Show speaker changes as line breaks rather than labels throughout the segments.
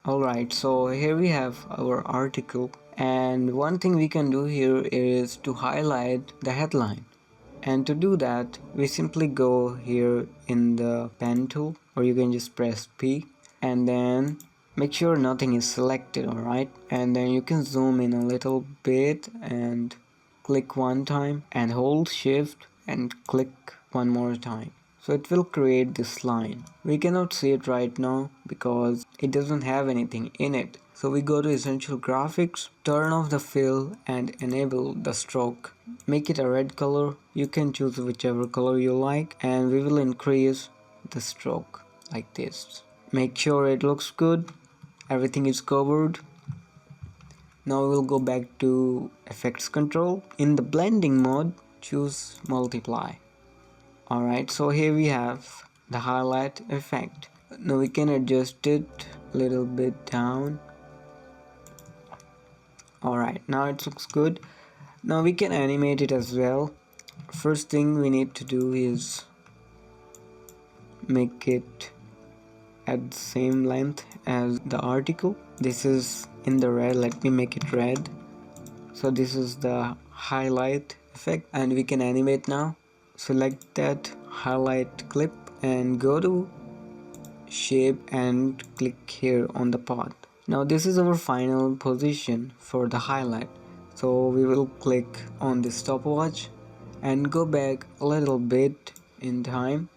Alright, so here we have our article, and one thing we can do here is to highlight the headline. And to do that, we simply go here in the pen tool, or you can just press P and then make sure nothing is selected, alright? And then you can zoom in a little bit and click one time and hold shift and click one more time. So it will create this line. We cannot see it right now because it doesn't have anything in it. So we go to Essential Graphics, turn off the fill and enable the stroke. Make it a red color. You can choose whichever color you like, and we will increase the stroke like this. Make sure it looks good. Everything is covered. Now we will go back to effects control. In the blending mode, choose multiply. Alright, so here we have the highlight effect. Now we can adjust it a little bit down. Alright, now it looks good. Now we can animate it as well. First thing we need to do is make it at the same length as the article. This is in the red. Let me make it red. So this is the highlight effect, and we can animate now. Select that highlight clip and go to shape and click here on the path. Now this is our final position for the highlight. So we will click on the stopwatch and go back a little bit in time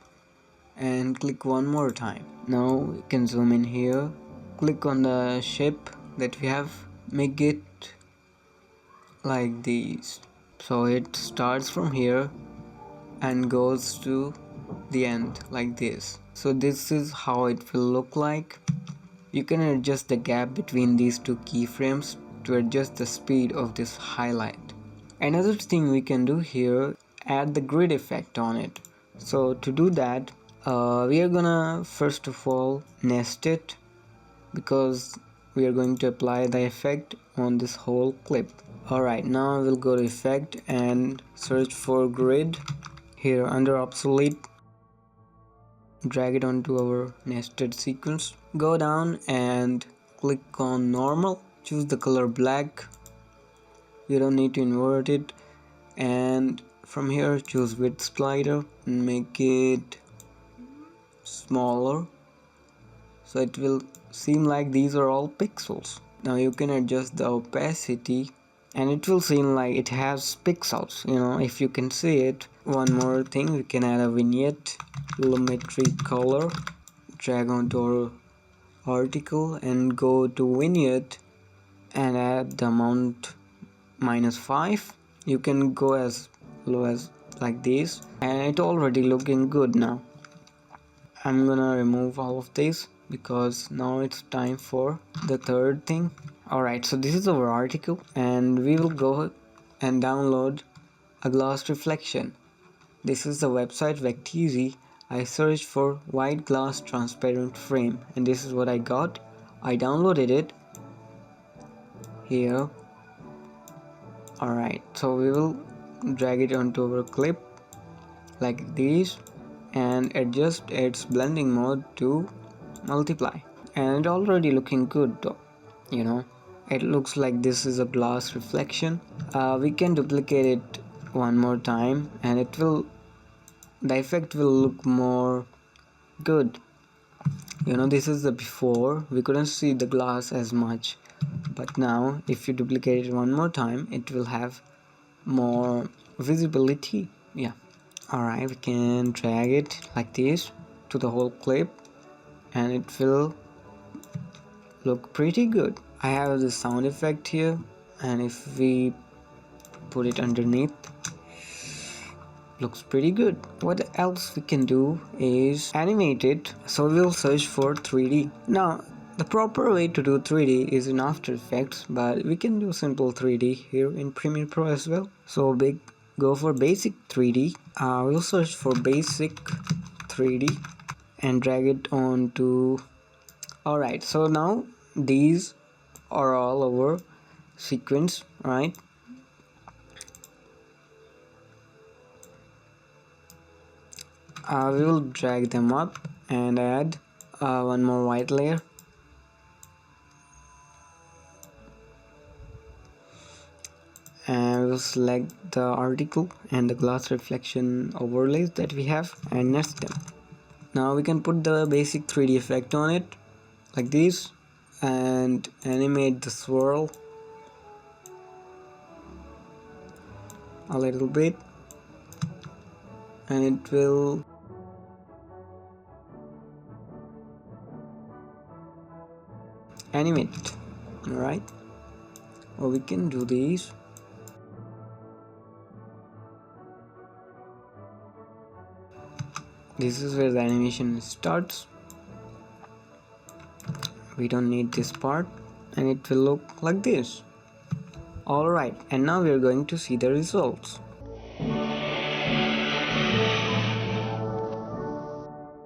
and click one more time. Now we can zoom in here, click on the shape that we have, make it like this. So it starts from here and goes to the end like this. So this is how it will look like. You can adjust the gap between these two keyframes to adjust the speed of this highlight. Another thing we can do here, add the grid effect on it. So to do that, we are gonna first of all nest it, because we are going to apply the effect on this whole clip. Alright, now we'll go to effect and search for grid. Here under obsolete, drag it onto our nested sequence. Go down and click on normal. Choose the color black. You don't need to invert it. And from here choose width slider and make it smaller, so it will seem like these are all pixels. Now you can adjust the opacity and it will seem like it has pixels, if you can see it. One more thing, we can add a vignette, lumetri color, drag onto our article and go to vignette and add the amount -5. You can go as low as like this, and it already looking good. Now I'm gonna remove all of this because now it's time for the third thing. Alright, so this is our article and we will go and download a glass reflection. This is the website Vecteezy. I searched for white glass transparent frame and this is what I got. I downloaded it here. Alright, so we will drag it onto our clip like this and adjust its blending mode to multiply, and it already looking good though. It looks like this is a glass reflection. We can duplicate it one more time and the effect will look more good. This is the before. We couldn't see the glass as much, but now if you duplicate it one more time it will have more visibility. Yeah. Alright, we can drag it like this to the whole clip and it will look pretty good. I have the sound effect here, and if we put it underneath, looks pretty good. What else we can do is animate it. So we'll search for 3D. Now the proper way to do 3D is in After Effects, but we can do simple 3D here in Premiere Pro as well. So go for basic 3D. We'll search for basic 3D and drag it onto. Alright, so now these are all our sequence, right? We will drag them up and add one more white layer will select the article and the glass reflection overlays that we have and nest them. Now we can put the basic 3D effect on it like this and animate the swirl a little bit, and it will animate it. Alright, or we can do these. This is where the animation starts. We don't need this part, and it will look like this. Alright, and now we are going to see the results.